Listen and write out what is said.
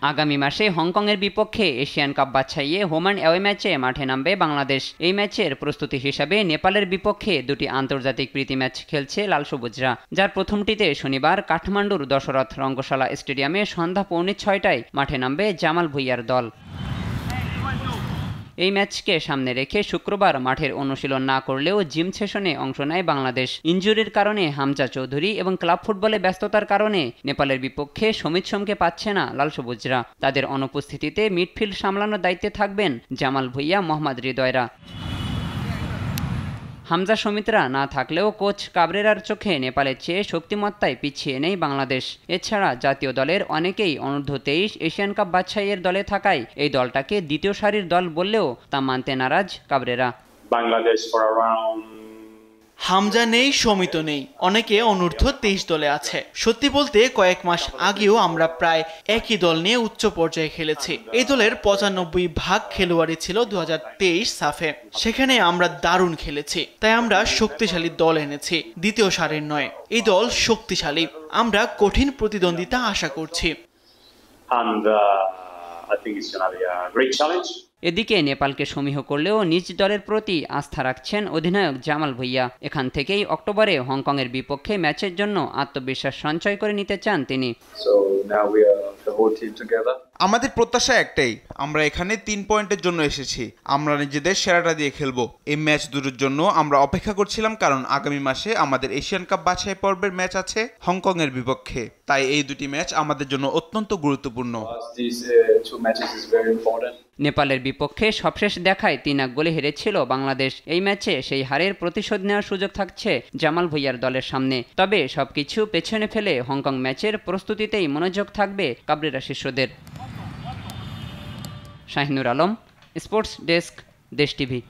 আগামী মাসে হংকংয়ের বিপক্ষে এশিয়ান কাপ বাছাইয়ে হোম অ্যান্ড অ্যাওয়ে ম্যাচে মাঠে নামবে বাংলাদেশ। এই ম্যাচের প্রস্তুতি হিসাবে নেপালের বিপক্ষে দুটি আন্তর্জাতিক প্রীতি ম্যাচ খেলছে লাল সবুজরা, যার প্রথমটিতে শনিবার কাঠমান্ডুর দশরথ রঙ্গশালা স্টেডিয়ামে সন্ধ্যা 6:45টায় মাঠে নামবে জামাল ভুঁইয়ার দল। এই ম্যাচকে সামনে রেখে শুক্রবার মাঠের অনুশীলন না করলেও জিম সেশনে অংশ নেয় বাংলাদেশ। ইনজুরির কারণে হামজা চৌধুরী এবং ক্লাব ফুটবলে ব্যস্ততার কারণে নেপালের বিপক্ষে সমিত সোমকে পাচ্ছে না লাল সবুজরা। তাদের অনুপস্থিতিতে মিডফিল্ড সামলানোর দায়িত্বে থাকবেন জামাল ভুঁইয়া, মোহাম্মদ হৃদয়রা। হামজা সমিতরা না থাকলেও কোচ কাবরেরার চোখে নেপালের চেয়ে শক্তিমত্তায় পিছিয়ে নেই বাংলাদেশ। এছাড়া জাতীয় দলের অনেকেই অনূর্ধ্ব 23 এশিয়ান কাপ বাছাইয়ের দলে থাকায় এই দলটাকে দ্বিতীয় সারির দল বললেও তা মানতে নারাজ কাবরেরা। বাংলাদেশ হামজা নেই, সমিত নেই, অনেকে অনূর্ধ্ব 23 দলে আছে। সত্যি বলতে কয়েক মাস আগেও আমরা প্রায় একই দল নিয়ে উচ্চ পর্যায়ে খেলেছি। এই দলের 95% খেলোয়াড়ই ছিল 2023 সাফে। সেখানে আমরা দারুণ খেলেছি, তাই আমরা শক্তিশালী দল এনেছি, দ্বিতীয় সারির নয়। এই দল শক্তিশালী, আমরা কঠিন প্রতিদ্বন্দ্বিতা আশা করছি। এদিকে নেপালকে সমীহ করলেও নিজ দলের প্রতি আস্থা রাখছেন অধিনায়ক জামাল ভুঁইয়া। এখান থেকেই অক্টোবরে হংকংয়ের বিপক্ষে ম্যাচের জন্য আত্মবিশ্বাস সঞ্চয় করে নিতে চান তিনি। আমাদের প্রত্যাশা একটাই, আমরা এখানে 3 পয়েন্টের জন্য এসেছি। আমরা নিজেদের সেরাটা দিয়ে খেলবো। এই ম্যাচ দুটোর জন্য আমরা অপেক্ষা করছিলাম, কারণ আগামী মাসে আমাদের এশিয়ান কাপ বাছাই পর্বের ম্যাচ আছে হংকংয়ের বিপক্ষে। তাই এই দুটি ম্যাচ আমাদের জন্য অত্যন্ত গুরুত্বপূর্ণ। নেপালের বিপক্ষে সবশেষ দেখায় 3 গোলে হেরেছিল বাংলাদেশ। এই ম্যাচে সেই হারের প্রতিশোধ নেওয়ার সুযোগ থাকছে জামাল ভুঁইয়ার দলের সামনে। তবে সবকিছু পেছনে ফেলে হংকং ম্যাচের প্রস্তুতিতেই মনোযোগ থাকবে কাবরেরা শিষ্যদের। শাহিনুর আলম, স্পোর্টস ডেস্ক, দেশ টিভি।